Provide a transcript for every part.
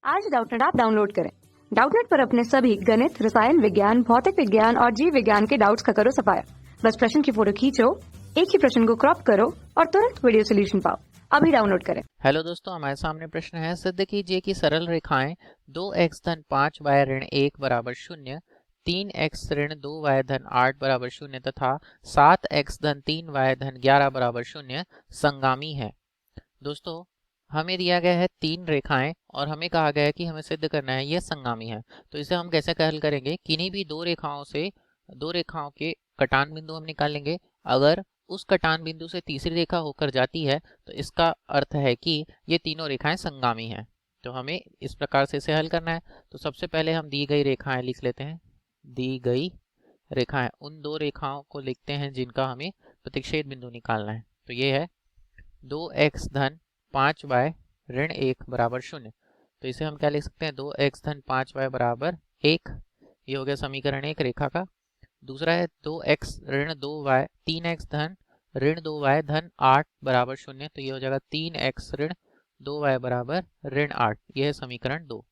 आज Doubtnut app download करें। Doubtnut पर अपने सभी गणित, रसायन विज्ञान, भौतिक विज्ञान और जीव विज्ञान के डाउट्स का करो सफाया। बस प्रश्न की फोटो खींचो, एक ही प्रश्न को क्रॉप करो और तुरंत वीडियो सोल्यूशन पाओ। अभी डाउनलोड करें। हेलो दोस्तों, हमारे सामने प्रश्न है। सिद्ध कीजिए कि सरल रेखाएं 2x धन 5y ऋण 1 बराबर 0, 3x ऋण 2y धन 8 बराबर 0 तथा 7x धन 3y धन 11 बराबर 0 संगामी है। दोस्तों, हमें दिया गया है तीन रेखाएं और हमें कहा गया है कि हमें सिद्ध करना है ये संगामी है। तो इसे हम कैसे हल करेंगे? किन्हीं भी दो रेखाओं के कटान बिंदु हम निकालेंगे। अगर उस कटान बिंदु से तीसरी रेखा होकर जाती है तो इसका अर्थ है कि ये तीनों रेखाएं संगामी हैं। तो हमें इस प्रकार से इसे हल करना है। तो सबसे पहले हम दी गई रेखाएं लिख लेते हैं। दी गई रेखाएं, उन दो रेखाओं को लिखते हैं जिनका हमें प्रतिच्छेद बिंदु निकालना है। तो ये है 2x धन 5y ऋण 1 बराबर 0। तो इसे हम क्या लिख सकते हैं? 2x धन 5y बराबर 1। ये हो गया समीकरण 1 रेखा का। दूसरा है 2x ऋण 2y 3x धन ऋण 2y धन 8 बराबर 0। तो ये हो जाएगा 3x ऋण 2y बराबर ऋण 8। यह है समीकरण 2।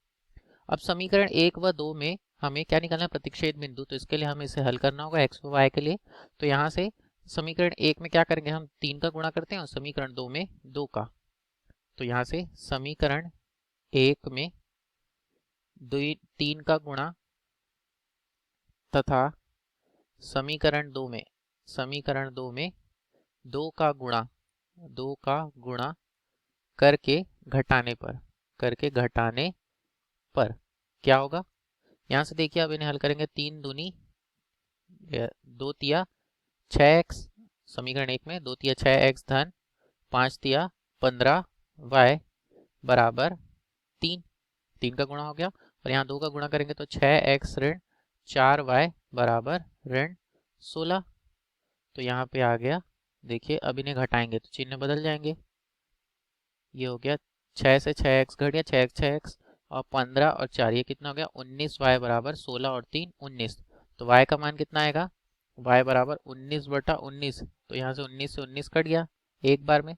अब समीकरण 1 व 2 में हमें क्या निकालना है? प्रतिच्छेद बिंदु। तो इसके लिए हमें इसे हल करना होगा x व y के लिए। तो यहाँ से समीकरण 1 में क्या करेंगे? हम 3 का गुणा करते हैं और समीकरण 2 में 2 का। तो यहाँ से समीकरण 1 में 3 का गुणा तथा समीकरण 2 में 2 का गुणा करके घटाने पर क्या होगा? यहाँ से देखिए, अब इन्हें हल करेंगे। 3 दूनी 2 तिया 6x, समीकरण 1 में 2 तिया 6x धन 5 तिया 15y बराबर 3 का गुणा हो गया और यहाँ 2 का गुणा करेंगे तो 6x ऋण 4y बराबर ऋण 16। तो यहाँ पे आ गया। देखिए, अब इन्हें घटाएंगे तो चिन्ह बदल जाएंगे। ये हो गया 6 से 6x घट गया, 6x 6x और 15 और 4 ये कितना हो गया? 19y बराबर 16 और 3 19। तो y का मान कितना आएगा? y बराबर 19/19। तो यहाँ से 19 से 19 कट गया एक बार में,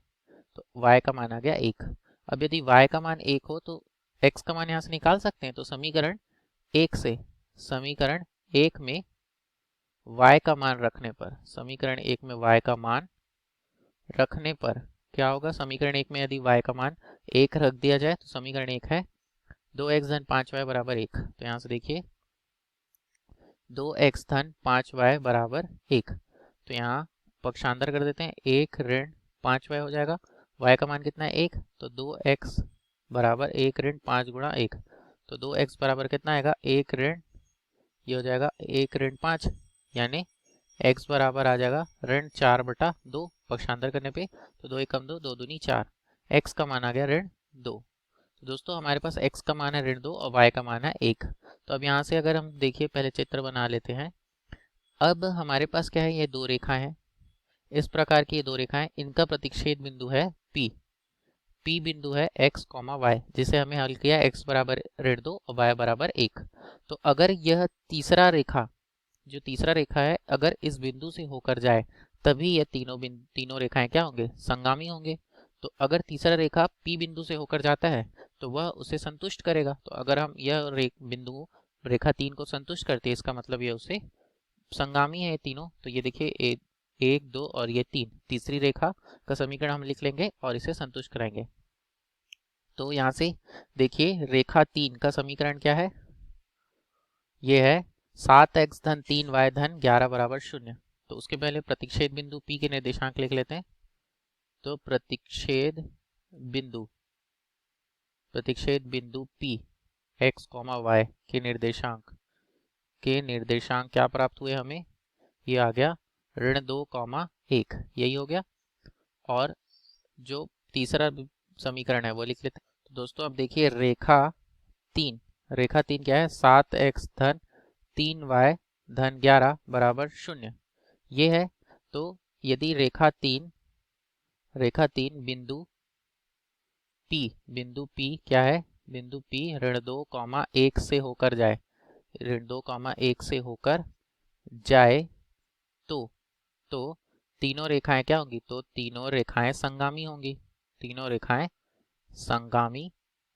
तो y का मान आ गया 1। अब यदि y का मान 1 हो तो x का मान यहाँ से निकाल सकते हैं। तो समीकरण 1 में y का मान रखने पर क्या होगा? समीकरण 1 में यदि y का मान 1 रख दिया जाए तो समीकरण 1 है 2x धन 5y बराबर 1। तो यहाँ से देखिए 2x धन 5y बराबर 1। तो यहाँ पक्षांतर कर देते हैं। 1 ऋण 5y हो जाएगा। y का मान कितना है? 1। तो 2x बराबर 1 ऋण 5 गुणा 1। तो 2x बराबर कितना आएगा? 1 ऋण, ये हो जाएगा 1 ऋण 5, यानी x बराबर आ जाएगा ऋण 4/2 पक्षांतर करने पे। तो 2 एकम 2, 2 दूनी 4, x का मान आ गया ऋण 2। तो दोस्तों, हमारे पास x का मान है ऋण 2 और y का मान है 1। तो अब यहाँ से अगर हम देखिए, पहले चित्र बना लेते हैं। अब हमारे पास क्या है? ये दो रेखाएं हैं, इस प्रकार की ये दो रेखाएं, इनका प्रतिच्छेद बिंदु है P बिंदु है x, y, जिसे हमें हल किया x बराबर ऋण 2 और y बराबर 1। तो अगर यह तीसरा रेखा है, अगर इस बिंदु से होकर जाए तभी ये तीनों रेखाएं क्या होंगे? संगामी होंगे। तो अगर तीसरा रेखा P बिंदु से होकर जाता है तो वह उसे संतुष्ट करेगा। तो अगर हम यह बिंदु रेखा 3 को संतुष्ट करते हैं, इसका मतलब ये उसे संगामी है ये तीनों। तो ये देखिए 1 2 और ये 3, तीसरी रेखा का समीकरण हम लिख लेंगे और इसे संतुष्ट कराएंगे। तो यहाँ से देखिए, रेखा 3 का समीकरण क्या है? ये है 7x धन 3y धन 11 बराबर 0। तो उसके पहले प्रतिच्छेद बिंदु P के निर्देशांक लिख लेते हैं। तो प्रतिच्छेद बिंदु P x, y के निर्देशांक क्या प्राप्त हुए हमें? ये आ गया ऋण 2, 1, यही हो गया। और जो तीसरा समीकरण है वो लिख लेते हैं। तो दोस्तों, अब देखिए रेखा 3 क्या है? 7x धन 3y धन 11 बराबर 0 ये है। तो यदि रेखा 3 बिंदु P क्या है? बिंदु P ऋण 2, 1 से होकर जाए, तो तीनों रेखाएं क्या होंगी? तो तीनों रेखाएं संगामी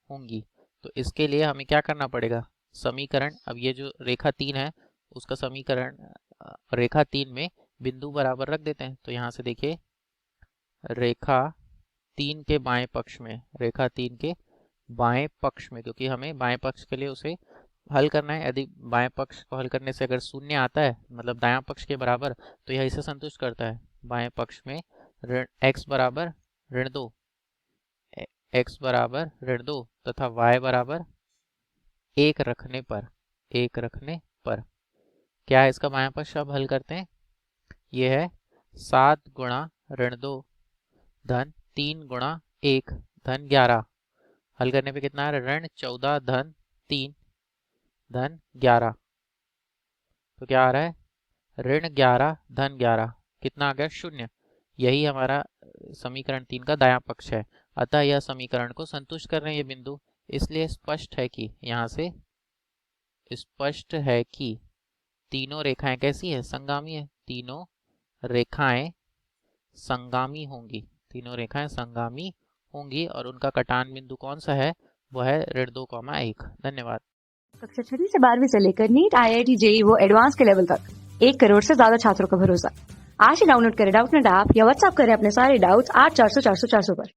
होंगी। तो इसके लिए हमें क्या करना पड़ेगा, समीकरण, अब ये जो रेखा 3 है उसका समीकरण रेखा 3 में बिंदु बराबर रख देते हैं। तो यहाँ से देखिए रेखा 3 के बाएं पक्ष में, रेखा 3 के बाएं पक्ष में, क्योंकि हमें बाएं पक्ष के लिए उसे हल करना है। यदि बाएं पक्ष को हल करने से अगर शून्य आता है, मतलब दायां पक्ष के बराबर, तो यह इसे संतुष्ट करता है। बाएं पक्ष में x बराबर ऋण 2, x बराबर ऋण 2 तथा y बराबर 1 रखने पर, 1 रखने पर क्या है इसका बायां पक्ष अब हल करते हैं। यह है 7 गुणा ऋण 2 धन 3 गुणा 1 धन 11। हल करने पे कितना है, ऋण 14 धन 3 धन 11। तो क्या आ रहा है, ऋण 11 धन 11 कितना आ गया, 0। यही हमारा समीकरण 3 का दायां पक्ष है। अतः यह समीकरण को संतुष्ट कर रहे हैं ये बिंदु। इसलिए स्पष्ट है कि, यहाँ से स्पष्ट है कि तीनों रेखाएं कैसी है, संगामी है। तीनों रेखाएं संगामी होंगी, तीनों रेखाएं संगामी होंगी और उनका कटान बिंदु कौन सा है, वह है ऋण 2,1। धन्यवाद। कक्षा 6 से 12वीं से लेकर नीट, IIT, JEE वो एडवांस के लेवल तक 1 करोड़ से ज्यादा छात्रों का भरोसा। आज ही डाउनलोड करें डाउटनेट ऐप या व्हाट्सएप करें अपने सारे डाउट्स 8400 400 400 पर।